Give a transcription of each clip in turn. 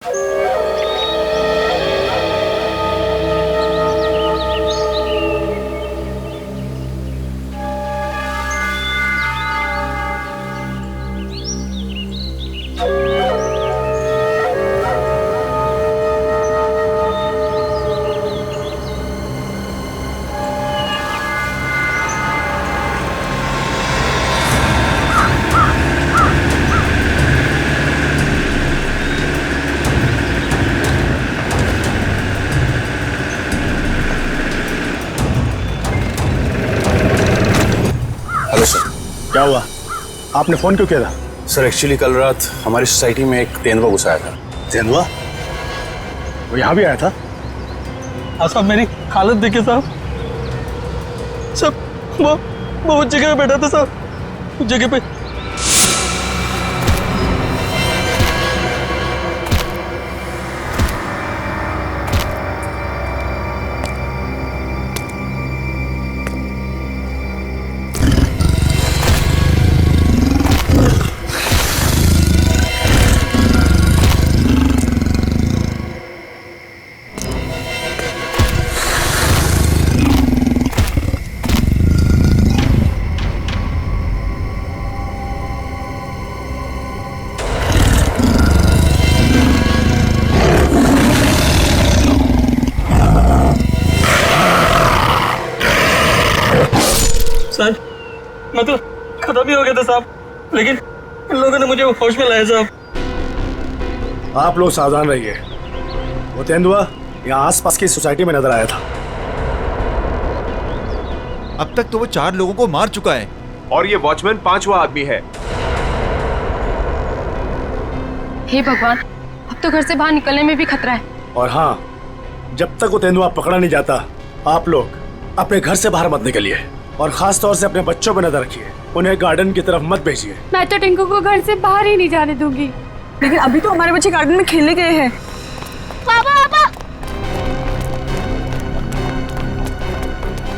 क्या हुआ? आपने फोन क्यों किया था? सर एक्चुअली कल रात हमारी सोसाइटी में एक तेंदुआ घुस आया था। तेंदुआ? वो यहाँ भी आया था? साहब मेरी हालत देखिए साहब। वो उस जगह पे बैठा था साहब, उस जगह पे। सर मैं तो खत्म ही हो गया था साहब, लेकिन इन लोगों ने मुझे होश में लाया साहब। आप लोग सावधान रहिए। वो तेंदुआ यहाँ आसपास की सोसाइटी में नजर आया था। अब तक तो वो 4 लोगों को मार चुका है और ये वॉचमैन 5वां आदमी है। हे भगवान, अब तो घर से बाहर निकलने में भी खतरा है। और हाँ, जब तक वो तेंदुआ पकड़ा नहीं जाता, आप लोग अपने घर से बाहर मत निकलिए और खास तौर से अपने बच्चों पर नजर रखिए। उन्हें गार्डन की तरफ मत भेजिए। मैं तो टिंकू को घर से बाहर ही नहीं जाने दूंगी। लेकिन अभी तो हमारे बच्चे गार्डन में खेलने गए हैं। पापा पापा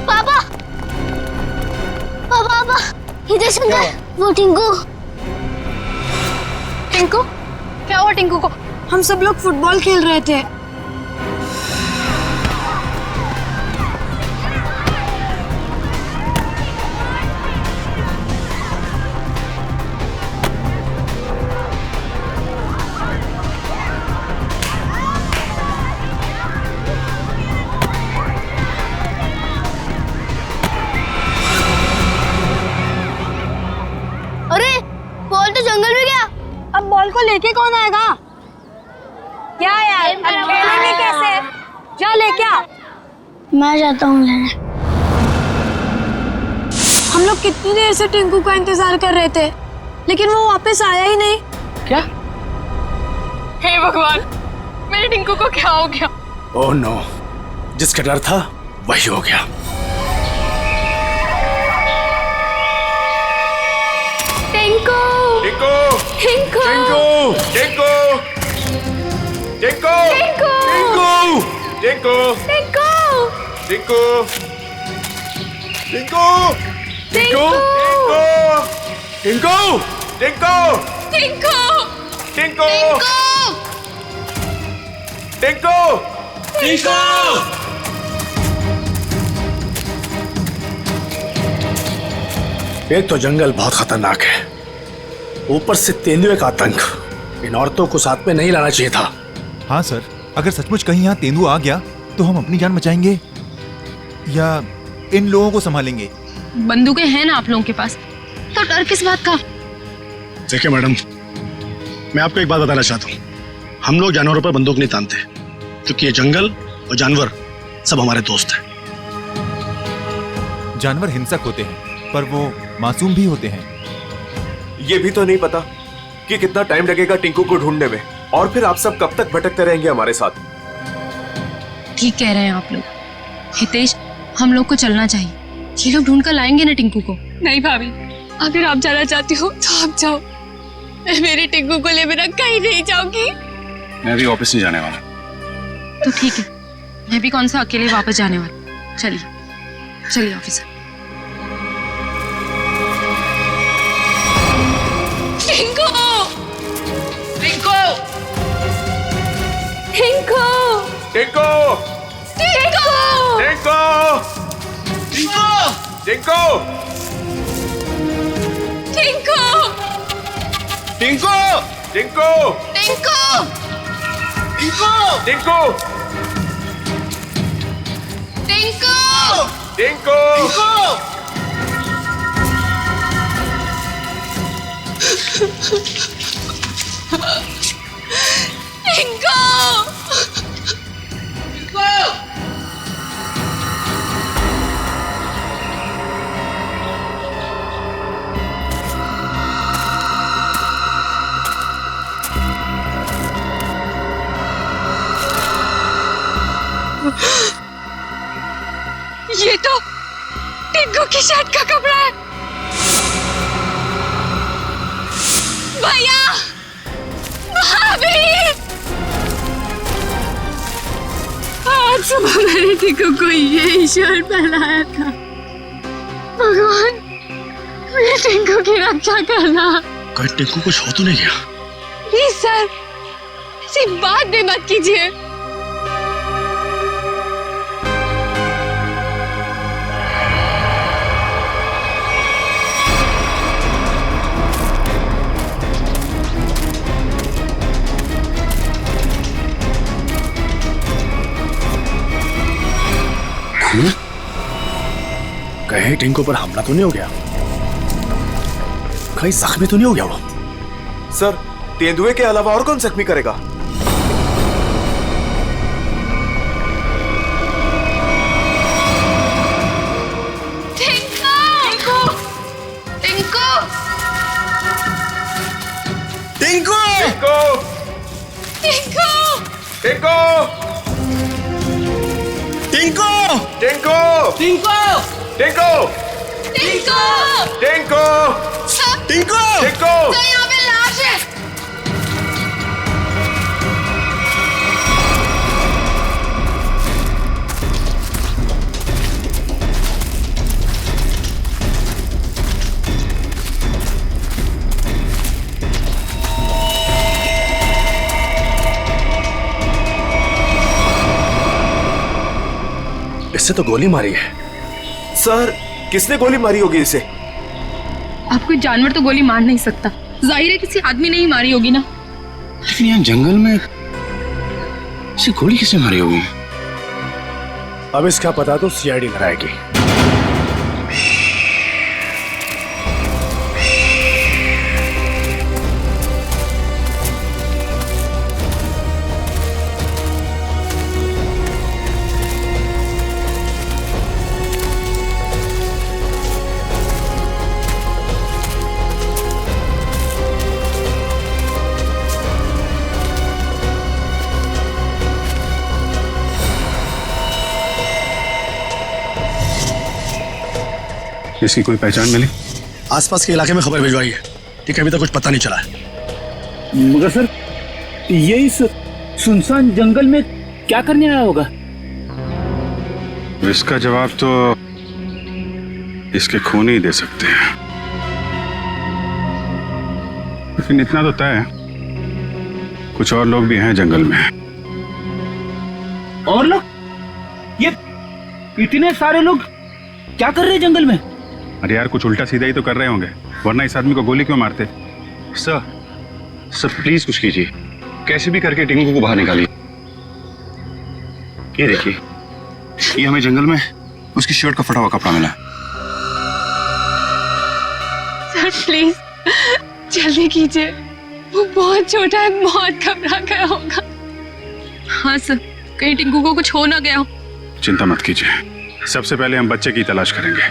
पापा पापा पापा इधर सुनो, वो टिंकू। टिंकू? क्या हुआ टिंकू को? हम सब लोग फुटबॉल खेल रहे थे। अरे बॉल तो जंगल में गया। अब बॉल को लेके कौन आएगा? क्या यार, अब खेलेंगे कैसे? जा लेके आ। मैं जाता हूँ लेने। हम लोग कितनी देर से टिंकू का इंतजार कर रहे थे, लेकिन वो वापस आया ही नहीं। क्या? हे भगवान, मेरे टिंकू को क्या हो गया? ओह नो, जिसका डर था वही हो गया। टिंकू! टिंकू टिंकू! टिंकू टिंकू टिंकू टिंकू टिंकू! टिंकू टिंकू टिंकू टिंकू टिंकू टिंकू! टिंकू टिंकू एक तो जंगल बहुत खतरनाक है, ऊपर से तेंदुए का आतंक। इन औरतों को साथ में नहीं लाना चाहिए था। हाँ सर, अगर सचमुच कहीं यहाँ तेंदुआ आ गया तो हम अपनी जान बचाएंगे या इन लोगों को संभालेंगे? बंदूकें हैं ना आप लोगों के पास, तो डर किस बात का? देखिए मैडम, मैं आपको एक बात बताना चाहता हूँ। हम लोग जानवरों पर बंदूक नहीं तानते, क्योंकि ये जंगल और जानवर सब हमारे दोस्त हैं। जानवर हिंसक होते हैं, पर वो मासूम भी होते हैं। ये भी तो नहीं पता कि कितना टाइम लगेगा टिंकू को ढूंढने में, और फिर आप सब कब तक भटकते रहेंगे हमारे साथ। ठीक कह रहे हैं आप लोग। हितेश, हम लोग को चलना चाहिए। ये लोग ढूंढ कर लाएंगे ना टिंकू को। नहीं भाभी, अगर आप जाना चाहती हो तो आप जाओ। मैं मेरी टिंकू को ले बिना कहीं नहीं जाऊंगी। मैं भी ऑफिस नहीं जाने वाला। तो ठीक है, मैं भी कौन सा अकेले वापस जाने वाली। चलिए चलिए ऑफिसर। टिंकू! टिंकू! टिंकू टिंकू टिंकू टिंकू टिंकू टिंकू टिंकू टिंकू टिंकू टिंकू टिंकू टिंकू ये तो टिंकू की शर्ट का कपड़ा है। भैया, भाभी, आज सुबह मैंने टिंकू को यही शर्ट पहनाया था। भगवान, मेरे टिंकू की रक्षा करना। कहीं टिंकू कुछ हो तो नहीं गया? प्लीज सर, ऐसी बात भी मत कीजिए। कहीं टिंकू पर हमला तो नहीं हो गया? कहीं जख्मी तो नहीं हो गया वो? सर, तेंदुए के अलावा और कौन जख्मी करेगा? टिंकू टिंकू टिंकू टिंकू टिंकू टिंकू टिंकू टिंकू टिंकू टिंकू टिंकू टिंकू सब टिंकू टिंकू तो यहाँ पे लाश है। इससे तो गोली मारी है। सर, किसने गोली मारी होगी इसे? अब कोई जानवर तो गोली मार नहीं सकता, जाहिर है किसी आदमी ने ही मारी होगी ना। लेकिन यहाँ जंगल में इसे गोली किसने मारी होगी? अब इसका पता तो सीआईडी लगाएगी। इसकी कोई पहचान मिली? आसपास के इलाके में खबर भिजवाई है, ठीक है? अभी तक कुछ पता नहीं चला है। मगर सर, ये इस सुनसान जंगल में क्या करने आया होगा? इसका जवाब तो इसके खून ही दे सकते हैं। लेकिन इतना तो तय है, कुछ और लोग भी हैं जंगल में। और लोग? ये इतने सारे लोग क्या कर रहे हैं जंगल में? अरे यार, कुछ उल्टा सीधा ही तो कर रहे होंगे, वरना इस आदमी को गोली क्यों मारते? सर प्लीज कुछ कीजिए, कैसे भी करके टिंकू को बाहर निकालिए। ये देखिए, ये हमें जंगल में उसकी शर्ट का फटा हुआ कपड़ा मिला। सर प्लीज जल्दी कीजिए, वो बहुत छोटा है, बहुत घबरा गया होगा। हाँ सर, कहीं टिंकू को कुछ हो ना गया हो। चिंता मत कीजिए, सबसे पहले हम बच्चे की तलाश करेंगे।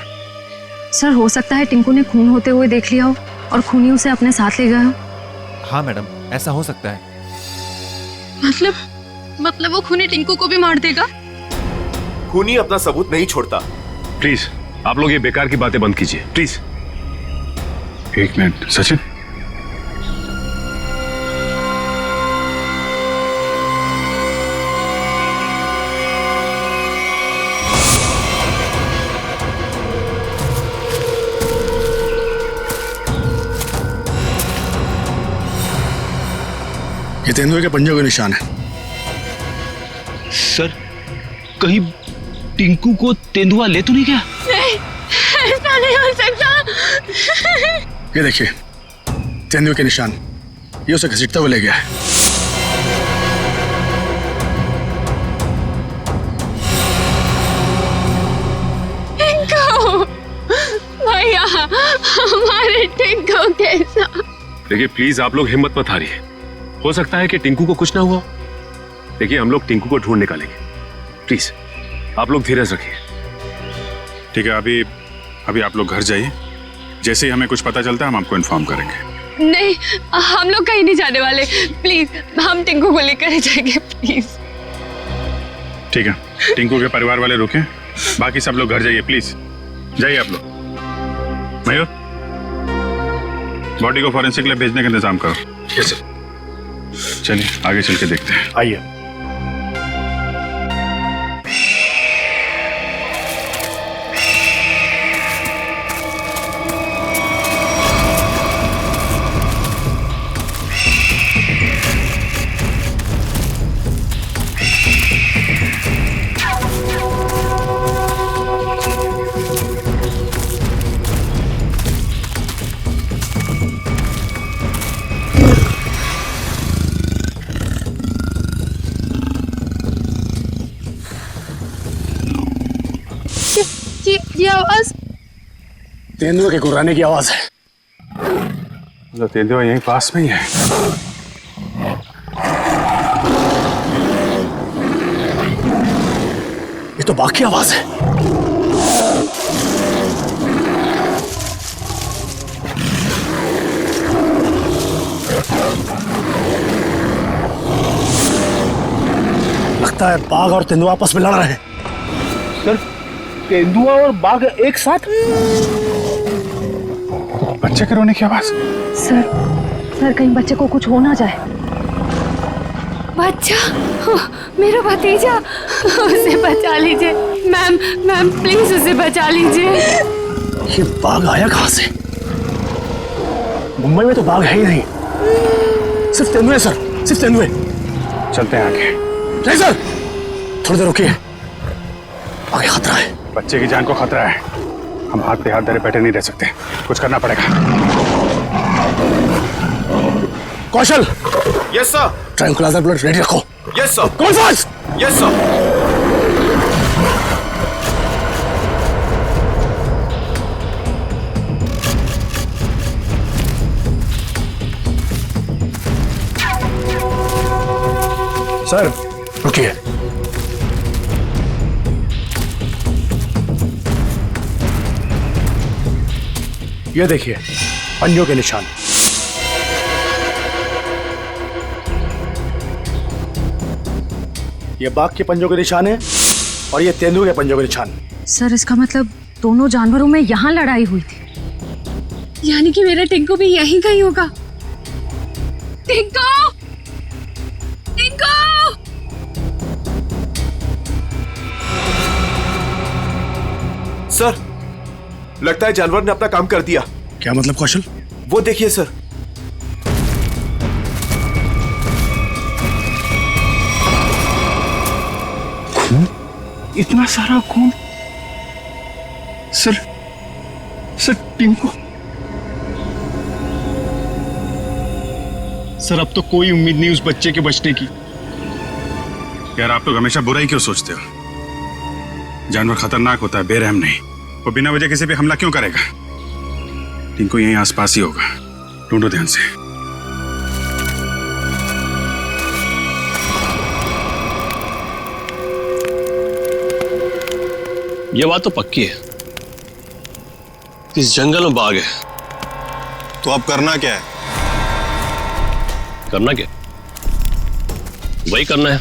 सर हो सकता है टिंकू ने खून होते हुए देख लिया हो और खूनी उसे अपने साथ ले गया हो। हाँ मैडम, ऐसा हो सकता है। मतलब वो खूनी टिंकू को भी मार देगा? खूनी अपना सबूत नहीं छोड़ता। प्लीज आप लोग ये बेकार की बातें बंद कीजिए, प्लीज। एक मिनट सचिन, ये तेंदुए के पंजों के निशान है। सर कहीं टिंकू को तेंदुआ ले तो नहीं गया? नहीं, ऐसा नहीं हो सकता। ये देखिए तेंदुए के निशान, ये उसे घसीटता हुआ ले गया है। टिंकू, भैया, हमारे टिंकू के साथ। देखिए प्लीज आप लोग हिम्मत मत हारिए, हो सकता है कि टिंकू को कुछ ना हुआ। देखिए हम लोग टिंकू को ढूंढ निकालेंगे, प्लीज आप लोग धीरज रखिए। ठीक है, अभी आप लोग घर जाइए, जैसे ही हमें कुछ पता चलता है हम आपको इन्फॉर्म करेंगे। नहीं, हम लोग कहीं नहीं जाने वाले, प्लीज हम टिंकू को लेकर जाएंगे, प्लीज। ठीक है, टिंकू के परिवार वाले रुके, बाकी सब लोग घर जाइए, प्लीज जाइए आप लोग। मयूर, बॉडी को फॉरेंसिक लैब भेजने का इंतजाम करो। Yes sir. चलिए आगे चल के देखते हैं। आइए। ये आवाज तेंदुए के गुर्राने की आवाज है। तो तेंदुआ यहीं पास में ही है। ये तो बाघ की आवाज है। लगता है बाघ और तेंदुआ आपस में लड़ रहे हैं। सर तेंदुआ और बाघ एक साथ? बच्चे के रोने की आवाज। सर कहीं बच्चे को कुछ हो ना जाए। बच्चा, मेरा भतीजा, उसे बचा लीजिए मैम प्लीज उसे बचा लीजिए। ये बाघ आया कहां से? मुंबई में तो बाघ है ही नहीं, सिर्फ तेंदुए सर, सिर्फ तेंदुए। चलते हैं आगे। नहीं सर, थोड़ी देर रुकिए, आगे खतरा है। बच्चे की जान को खतरा है, हम हाथ पे हाथ धरे बैठे नहीं रह सकते, कुछ करना पड़ेगा। Kaushal, yes sir. Tranquilizer blood ready रखो। Yes sir. कौन फास्ट? Yes sir. सर रुकिए। ये देखिए पंजों के निशान। ये बाघ के पंजों के निशान है और ये तेंदुए के पंजों के निशान। सर इसका मतलब दोनों जानवरों में यहाँ लड़ाई हुई थी। यानी कि मेरा टिंकू भी यहीं कहीं होगा। टिंकू, टिंकू! सर लगता है जानवर ने अपना काम कर दिया। क्या मतलब कौशल? वो देखिए सर। खून, इतना सारा खून। सर टिंकू। सर अब तो कोई उम्मीद नहीं उस बच्चे के बचने की। यार आप लोग हमेशा बुरा ही क्यों सोचते हो? जानवर खतरनाक होता है, बेरहम नहीं। वो बिना वजह किसी पे हमला क्यों करेगा? टिंकू यहीं आसपास ही होगा, ढूंढो ध्यान से। ये बात तो पक्की है, इस जंगल में बाघ है। तो अब करना क्या है? करना क्या? वही करना है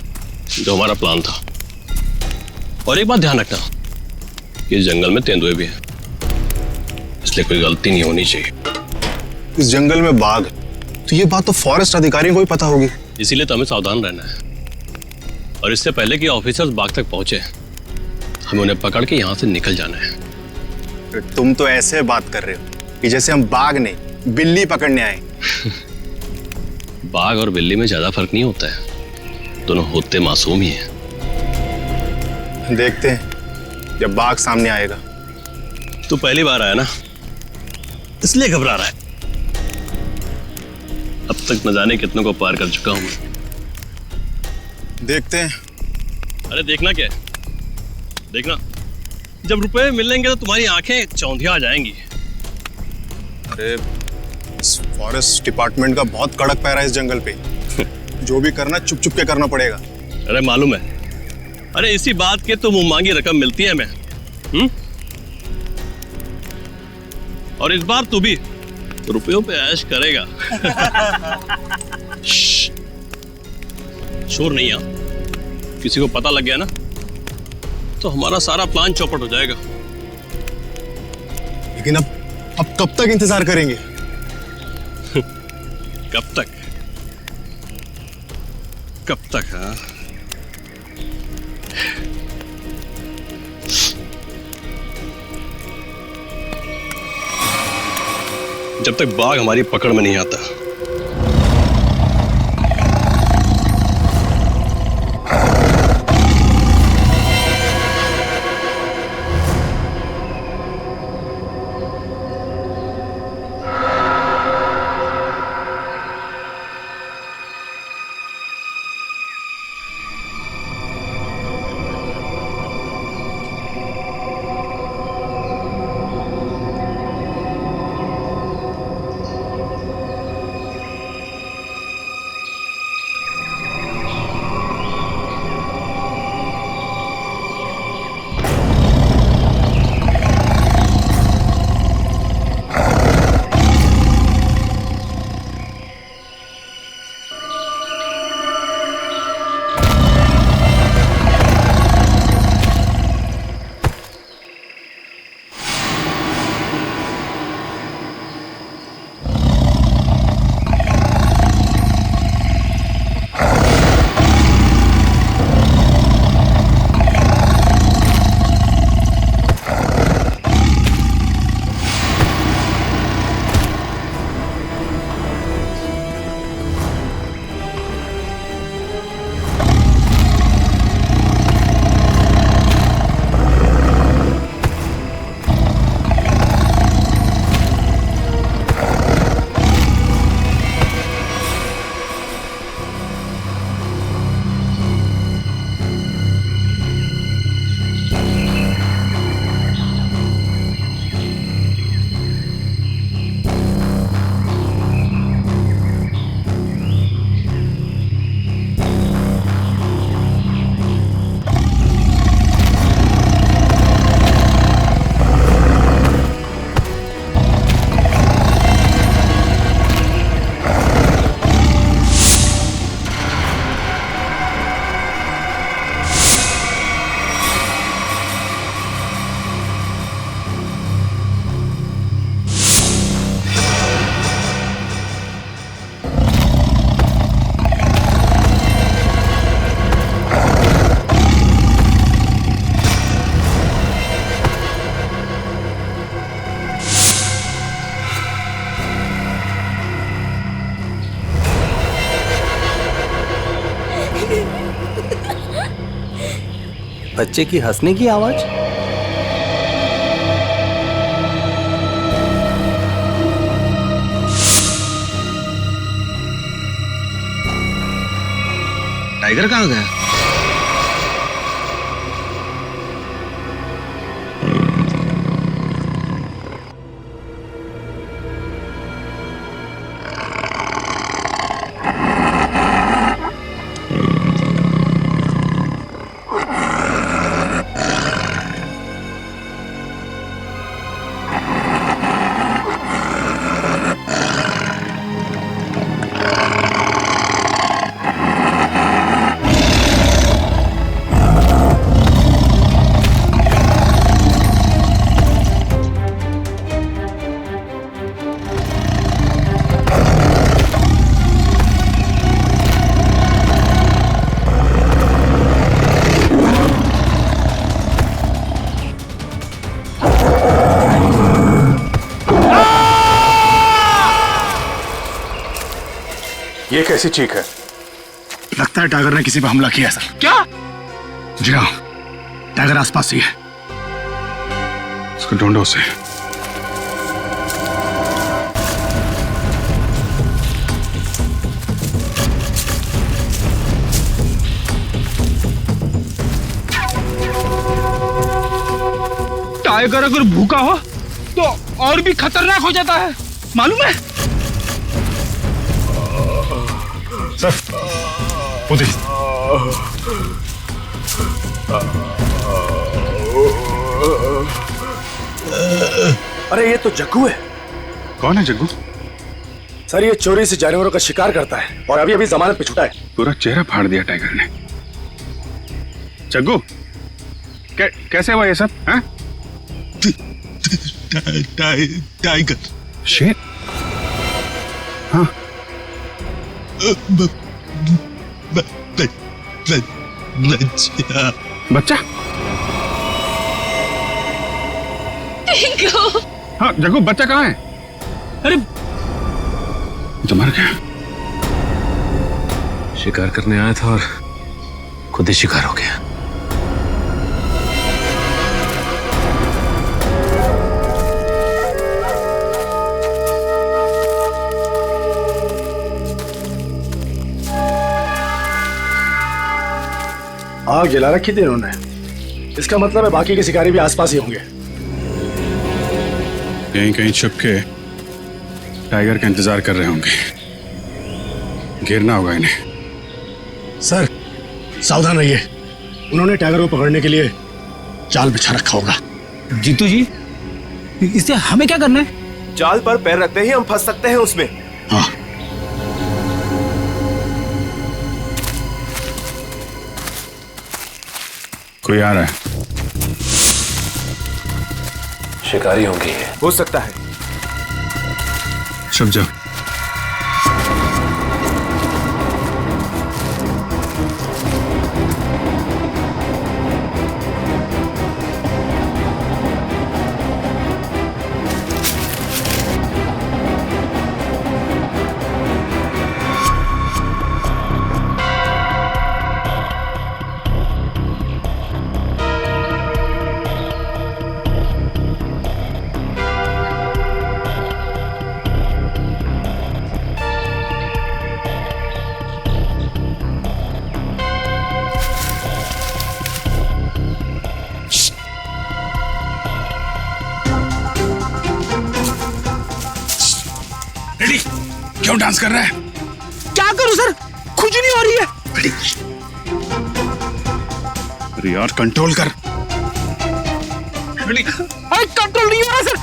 जो हमारा प्लान था। और एक बात ध्यान रखना, इस जंगल में तेंदुए भी हैं, इसलिए कोई गलती नहीं होनी चाहिए। इस जंगल में बाघ, तो ये बात तो फॉरेस्ट अधिकारियों को भी पता होगी। इसीलिए तो हमें सावधान रहना है, और इससे पहले कि ऑफिसर्स बाघ तक पहुंचे हमें उन्हें पकड़ के यहां से निकल जाना है। तुम तो ऐसे बात कर रहे हो कि जैसे हम बाघ नहीं बिल्ली पकड़ने आए। बाघ और बिल्ली में ज्यादा फर्क नहीं होता है, दोनों होते मासूम ही हैं। देखते हैं जब बाघ सामने आएगा। तू पहली बार आया ना, इसलिए घबरा रहा है। अब तक न जाने कितनों को पार कर चुका हूं मैं। देखते हैं। अरे देखना क्या है, देखना जब रुपए मिलेंगे तो तुम्हारी आंखें चौंधिया आ जाएंगी। अरे इस फॉरेस्ट डिपार्टमेंट का बहुत कड़क पैरा है इस जंगल पे। जो भी करना चुप चुप के करना पड़ेगा। अरे मालूम है, अरे इसी बात के तो मुंह मांगी रकम मिलती है हमें। और इस बार तू भी रुपयों पे ऐश करेगा। शोर नहीं आ, किसी को पता लग गया ना तो हमारा सारा प्लान चौपट हो जाएगा। लेकिन अब कब तक इंतजार करेंगे? कब तक? कब तक? हाँ, जब तक बाघ हमारी पकड़ में नहीं आता। बच्चे की हंसने की आवाज। टाइगर कहाँ गया? ये कैसी चीख है? लगता है टाइगर ने किसी पर हमला किया सर। क्या? जी हाँ, टाइगर आसपास ही है। उसको ढूंढो उसे। टाइगर अगर भूखा हो तो और भी खतरनाक हो जाता है, मालूम है? सर वो देखिए। अरे ये तो जग्गू है। कौन है जग्गू? सर ये चोरी से जानवरों का शिकार करता है और अभी अभी जमानत पे छूटा है। पूरा चेहरा फाड़ दिया टाइगर ने। जग्गू कैसे हुआ ये सब? हैं? टाइगर शेर? हाँ। बच्चा? टिंकू। हाँ जग्गू बच्चा कहाँ है? अरे तो मर गया। शिकार करने आया था और खुद ही शिकार हो गया। आग जला रखी थी इन्होंने। इसका मतलब है बाकी के शिकारी भी आसपास ही होंगे। कहीं कहीं छुप के टाइगर का इंतजार कर रहे होंगे। गिरना होगा इन्हें। सर सावधान रहिए, उन्होंने टाइगर को पकड़ने के लिए जाल बिछा रखा होगा। जीतू जी, इससे हमें क्या करना है? जाल पर पैर रखते ही हम फंस सकते हैं उसमें। हाँ कोई आ रहा है। शिकारी होंगे। हो सकता है। छुप जाओ। क्यों डांस कर रहा है? क्या करूं सर, खुजली हो रही है। अरे यार कंट्रोल कर। अरे कंट्रोल नहीं हो रहा सर।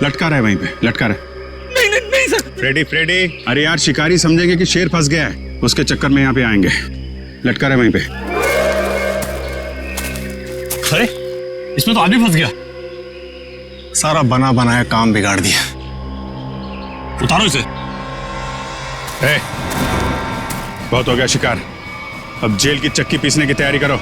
लटका रहा है वहीं पे, लटका रहा है। नहीं सर। फ्रेडी फ्रेडी, अरे यार शिकारी समझेंगे कि शेर फंस गया है, उसके चक्कर में यहाँ पे आएंगे। लटका रहा है वहीं पे। अरे इसमें तो आदमी फंस गया। सारा बना बनाया काम बिगाड़ दिया। उतारो इसे। बहुत हो गया शिकार, अब जेल की चक्की पीसने की तैयारी करो।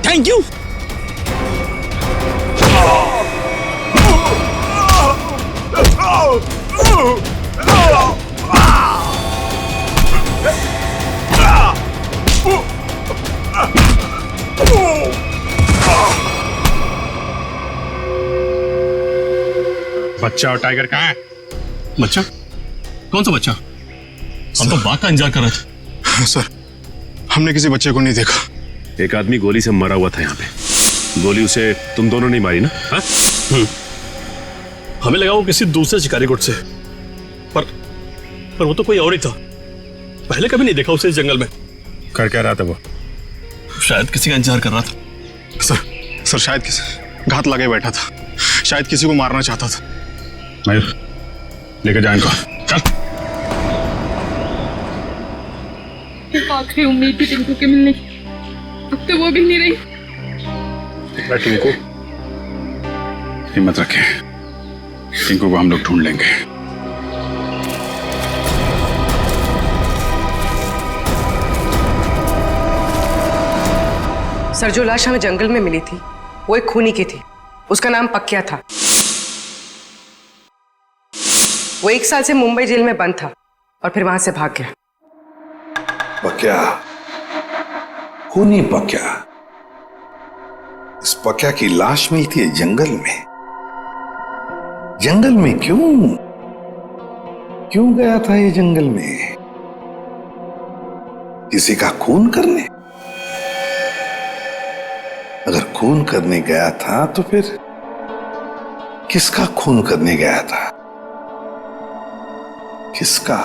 Thank you. बच्चा और टाइगर कहाँ है? बच्चा? कौन सा बच्चा? हम तो बाघ का इंतजार कर रहे थे। सर, हमने किसी बच्चे को नहीं देखा। एक आदमी गोली से मरा हुआ था यहाँ पे। गोली उसे तुम दोनों नहीं मारी ना? हाँ? हमें लगा वो किसी दूसरे शिकारी गुट से, पर वो तो कोई और ही था। पहले कभी नहीं देखा उसे इस जंगल में। कर क्या रहा था वो? शायद किसी का इंतजार कर रहा था। सर शायद किसी घात लगे बैठा था, शायद किसी को मारना चाहता था। मयूर, लेकर जा इनको। चल। आखिरी उम्मीद थी टिंकू के मिलने की, अब तो वो भी नहीं रही। टिंकू, हिम्मत रखे, टिंकू को हम लोग ढूंढ लेंगे। सर, जो लाश हमें जंगल में मिली थी वो एक खूनी की थी। उसका नाम पक्या था। वो 1 साल से मुंबई जेल में बंद था और फिर वहां से भाग गया। पक्या, खूनी पक्या। इस पक्या की लाश मिलती है जंगल में। जंगल में क्यों गया था ये जंगल में? किसी का खून करने? अगर खून करने गया था तो फिर किसका खून करने गया था? किसका?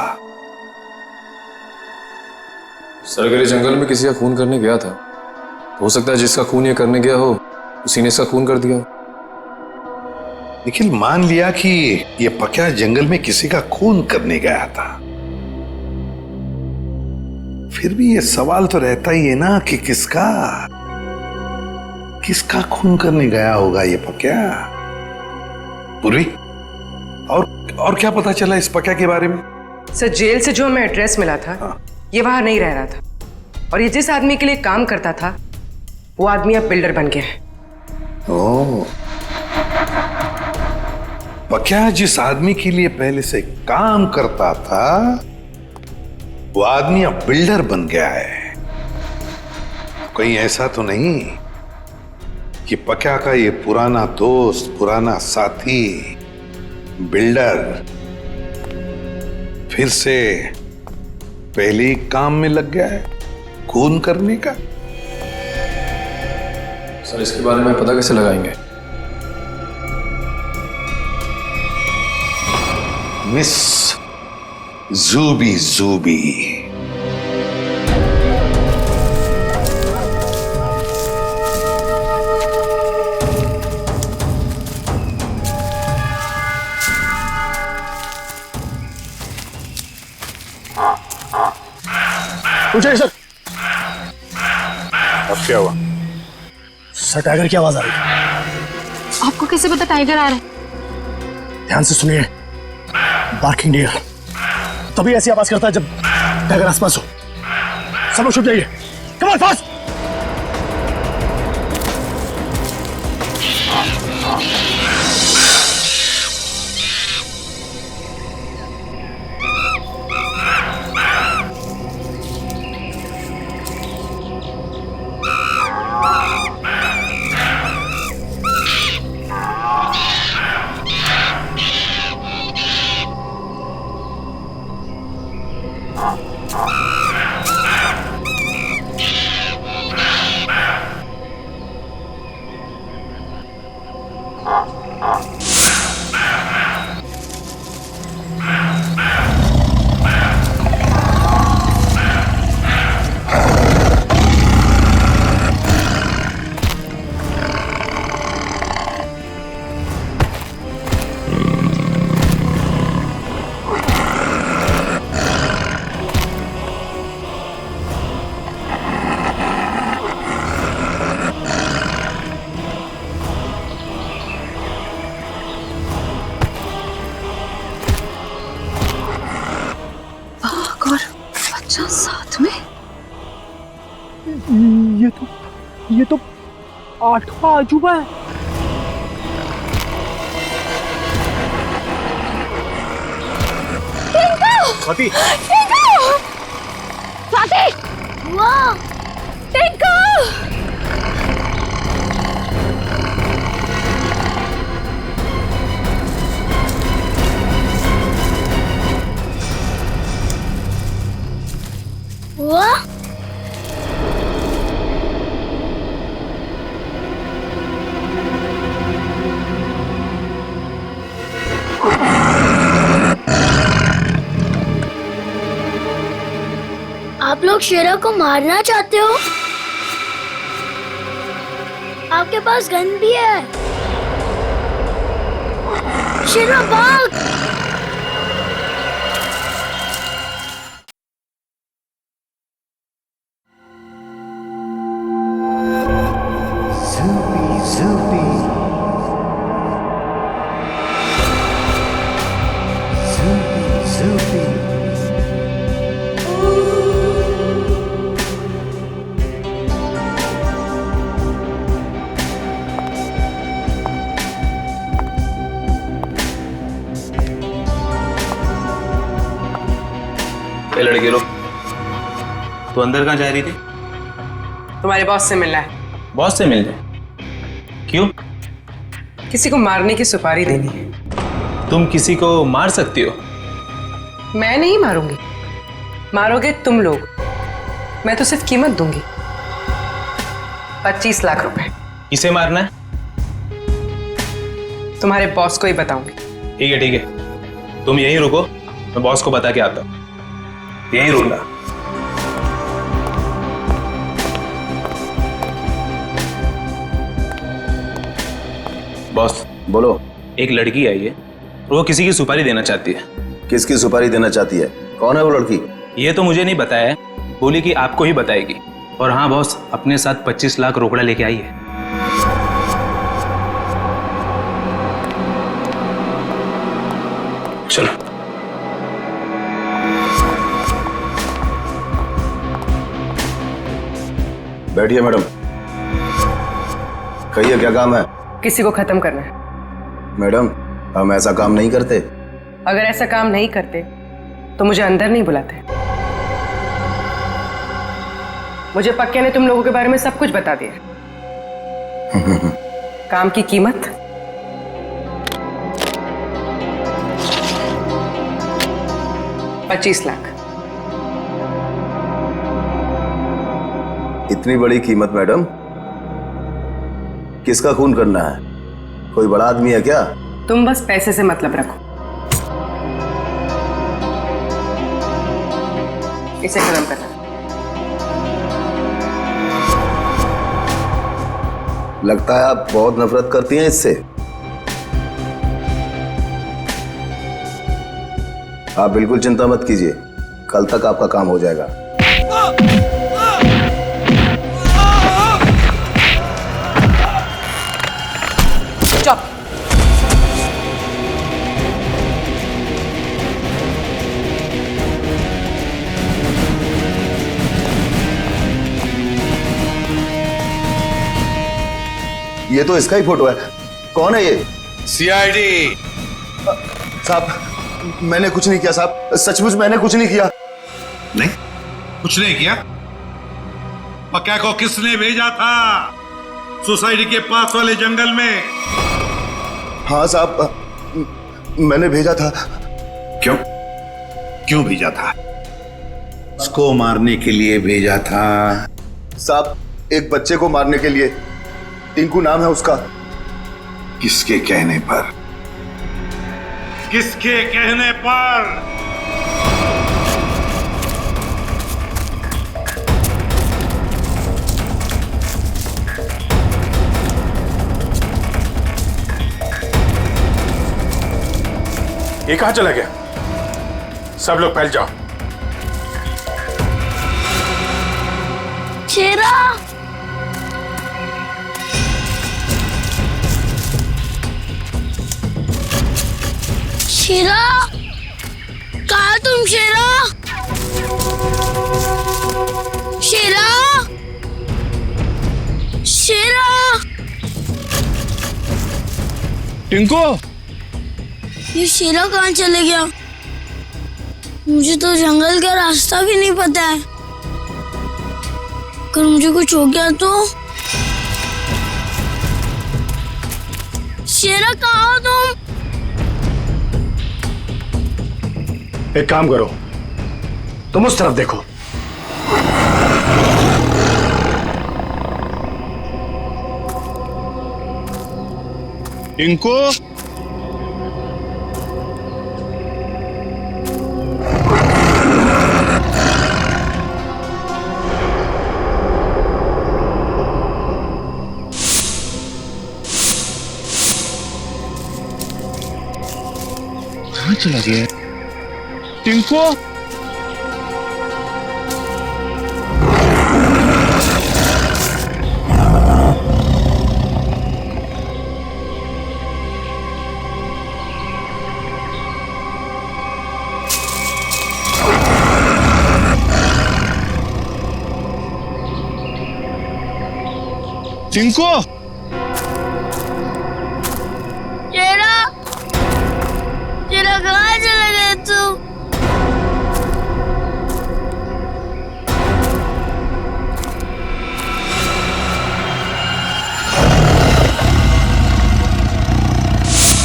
सर, अगर ये जंगल में किसी का खून करने गया था तो हो सकता है जिसका खून ये करने गया हो उसी ने इसका खून कर दिया। निखिल, मान लिया कि ये पक्या जंगल में किसी का खून करने गया था, फिर भी ये सवाल तो रहता ही है ना कि किसका खून करने गया होगा ये पक्या? पूर्वी, और क्या पता चला इस पक्या के बारे में? सर, जेल से जो हमें एड्रेस मिला था ये वहां नहीं रह रहा था, और ये जिस आदमी के लिए काम करता था वो आदमी अब बिल्डर बन गया है। ओह, पक्या जिस आदमी के लिए पहले से काम करता था वो आदमी अब बिल्डर बन गया है। कहीं ऐसा तो नहीं कि पक्या का ये पुराना दोस्त, पुराना साथी बिल्डर फिर से पहले ही काम में लग गया है खून करने का? सर, इसके बारे में पता कैसे लगाएंगे? मिस जूबी। पूछिए सर। अब क्या हुआ? सर, टाइगर की आवाज आ रही है। आपको कैसे पता टाइगर आ रहा है? ध्यान से सुनिए। बार्किंग डियर तभी ऐसी आवाज करता है जब टाइगर आसपास हो। सब लोग छुप जाइए। Come on, fast. साथ में ये तो 8वां अजूबा है। स्वाति! स्वाति! वाह! टिंकू! शेरा को मारना चाहते हो? आपके पास गन भी है। शेरा भाग! ये लड़के लोग, तो अंदर कहाँ जा रही थी? तुम्हारे बॉस से मिलना है। बॉस से मिलने? क्यों? किसी को मारने की सुपारी देनी है। तुम किसी को मार सकती हो? मैं नहीं मारूंगी, मारोगे तुम लोग। मैं तो सिर्फ कीमत दूंगी, 25 लाख रुपए। किसे मारना है? तुम्हारे बॉस को ही बताऊंगी। ठीक है ठीक है, तुम यहीं रुको, मैं बॉस को बता के आता हूँ। यहीं रुकना। बॉस बोलो। एक लड़की आई है, वो किसी की सुपारी देना चाहती है। किसकी सुपारी देना चाहती है? कौन है वो लड़की? ये तो मुझे नहीं बताया है, बोली कि आपको ही बताएगी। और हाँ बॉस, अपने साथ 25 लाख रोकड़ा लेके आई है। चलो। बैठिए मैडम। कहिए क्या काम है? किसी को खत्म करना है। मैडम, हम ऐसा काम नहीं करते। अगर ऐसा काम नहीं करते तो मुझे अंदर नहीं बुलाते। मुझे पक्के ने तुम लोगों के बारे में सब कुछ बता दिया। काम की कीमत 25 लाख। इतनी बड़ी कीमत मैडम? किसका खून करना है? कोई बड़ा आदमी है क्या? तुम बस पैसे से मतलब रखो। इसे खत्म करना। लगता है आप बहुत नफरत करती हैं इससे। आप बिल्कुल चिंता मत कीजिए, कल तक आपका काम हो जाएगा। चुप। ये तो इसका ही फोटो है। कौन है ये? सीआईडी साहब, मैंने कुछ नहीं किया साहब, सचमुच मैंने कुछ नहीं किया। नहीं, कुछ नहीं किया? पक्का को किसने भेजा था सोसाइटी के पास वाले जंगल में? हाँ साहब, मैंने भेजा था। क्यों? क्यों भेजा था? उसको मारने के लिए भेजा था साहब, एक बच्चे को मारने के लिए। टिंकू नाम है उसका। किसके कहने पर? किसके कहने पर? ये कहां चला गया? सब लोग फैल जाओ। शेरा! शेरा! कहाँ तुम शेरा? शेरा! शेरा! टिंकू! ये शेरा कहाँ चले गया? मुझे तो जंगल का रास्ता भी नहीं पता है। अगर मुझे कुछ हो गया तो? शेरा कहाँ हो तुम? एक काम करो, तुम उस तरफ देखो। टिंकू! कहाँ चला गया? टिंको, टिंको, शेरा, शेरा कहाँ चला गया तू?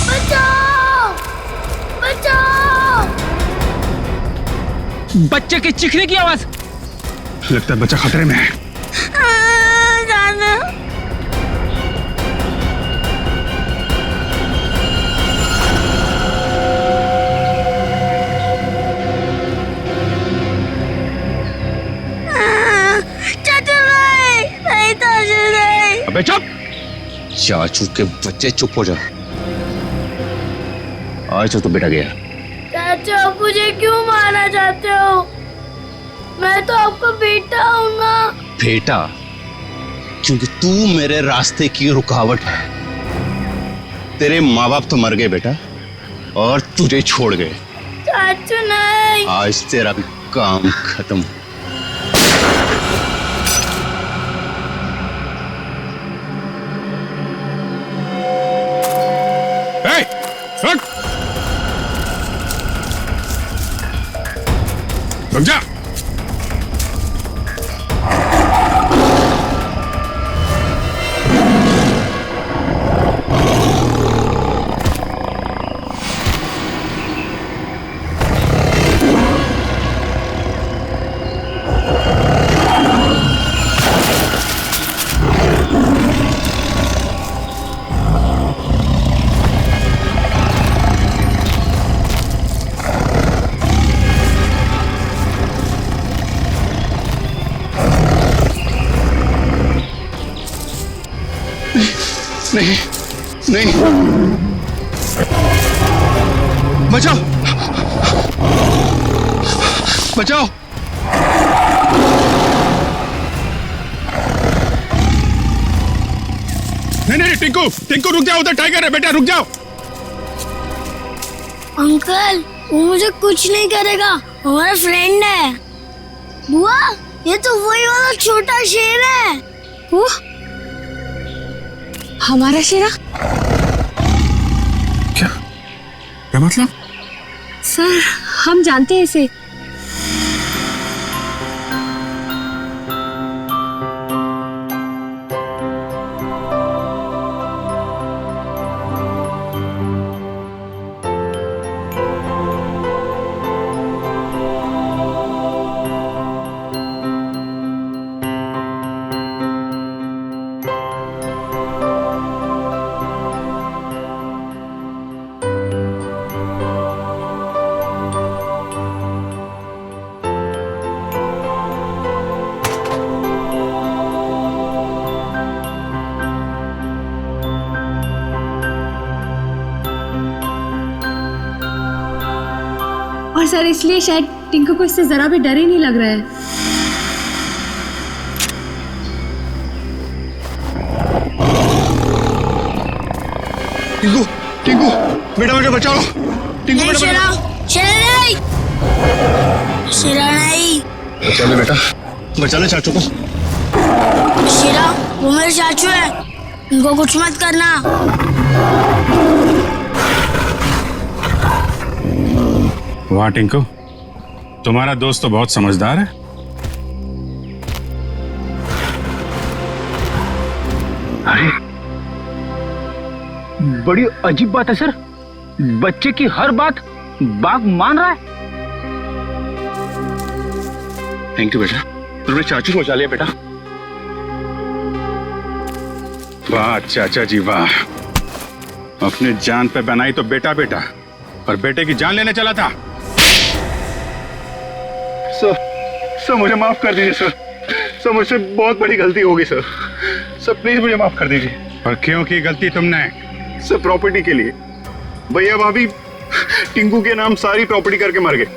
बचाओ! बचाओ! बच्चे के चीखने की आवाज। लगता है बच्चा खतरे में है। जाना। अबे चुप! चाचू के बच्चे चुप हो जा। आज तो बेटा गया। चाचा आप मुझे क्यों मारना चाहते हो? मैं तो आपका बेटा हूँ ना। बेटा? क्योंकि तू मेरे रास्ते की रुकावट है। तेरे माँ बाप तो मर गए बेटा, और तुझे छोड़ गए। चाचू नहीं। आज तेरा भी काम खत्म। रुक! रुक जा! नहीं, नहीं, बचाओ, बचाओ। नहीं, टिंकू, टिंकू रुक जाओ, उधर टाइगर है बेटा, रुक जाओ। अंकल, वो मुझे कुछ नहीं करेगा, हमारा फ्रेंड है। बुआ, ये तो वही वाला छोटा शेर है। वो हमारा शेरा? क्या मतलब? सर, हम जानते हैं इसे। और सर, इसलिए शायद टिंकू को इससे जरा भी डर ही नहीं लग रहा है। टिंकू, टिंकू, बेटा बेटा बचाओ। टिंकू बेटा शेरा, शेरा नहीं, शेरा नहीं। बचा ले बेटा, बचा ले चाचू को। शेरा, वो मेरे चाचू है, उनको कुछ मत करना। वाह टिंकू, तुम्हारा दोस्त तो बहुत समझदार है। अरे, बड़ी अजीब बात है सर, बच्चे की हर बात बाघ मान रहा है। थैंक यू बेटा, तुमने चाचू को बचा लिया बेटा। वाह चाचा जी वाह, अपने जान पे बनाई तो बेटा बेटा, और बेटे की जान लेने चला था। सर मुझे माफ कर दीजिए सर। सर मुझसे बहुत बड़ी गलती हो गई सर। सर प्लीज मुझे माफ कर दीजिए। और क्यों की गलती तुमने? सर प्रॉपर्टी के लिए। भैया भाभी टिंकू के नाम सारी प्रॉपर्टी करके मर गए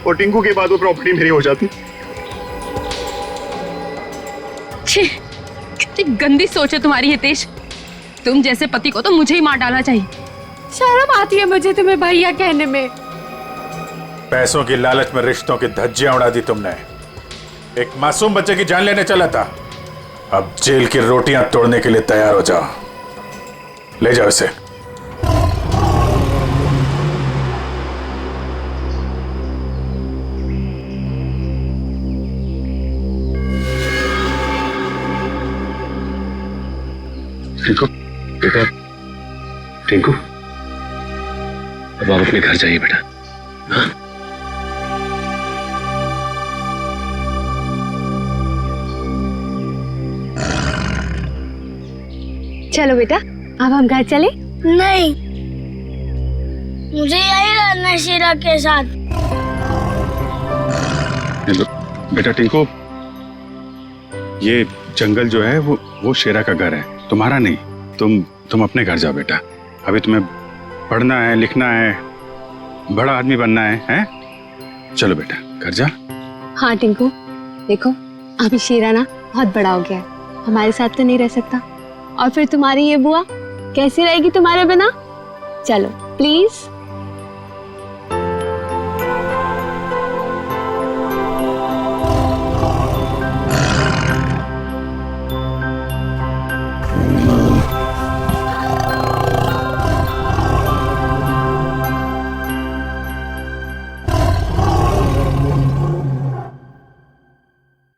और टिंकू के बाद वो प्रॉपर्टी मेरी हो जाती। छी, कितनी गंदी सोच है तुम्हारी हितेश। तुम जैसे पति को तो मुझे ही मार डालना चाहिए। शर्म आती है मुझे तुम्हें भैया कहने में। पैसों की लालच में रिश्तों की धज्जियां उड़ा दी तुमने। एक मासूम बच्चे की जान लेने चला था, अब जेल की रोटियां तोड़ने के लिए तैयार हो जाओ। ले जाओ इसे। टिंकू, बेटा, टिंकू, अब आप अपने घर जाइए बेटा। हाँ? चलो बेटा, अब हम घर चले। नहीं, मुझे यही रहना है शीरा के साथ। बेटा टिंकू, ये जंगल जो है वो शेरा का घर है, तुम्हारा नहीं। तुम अपने घर जाओ बेटा। अभी तुम्हें पढ़ना है, लिखना है, बड़ा आदमी बनना है, हैं? चलो बेटा घर जा। हाँ टिंकू, देखो अभी शेरा ना बहुत बड़ा हो गया है, हमारे साथ तो नहीं रह सकता। और फिर तुम्हारी ये बुआ कैसी रहेगी तुम्हारे बिना? चलो प्लीज।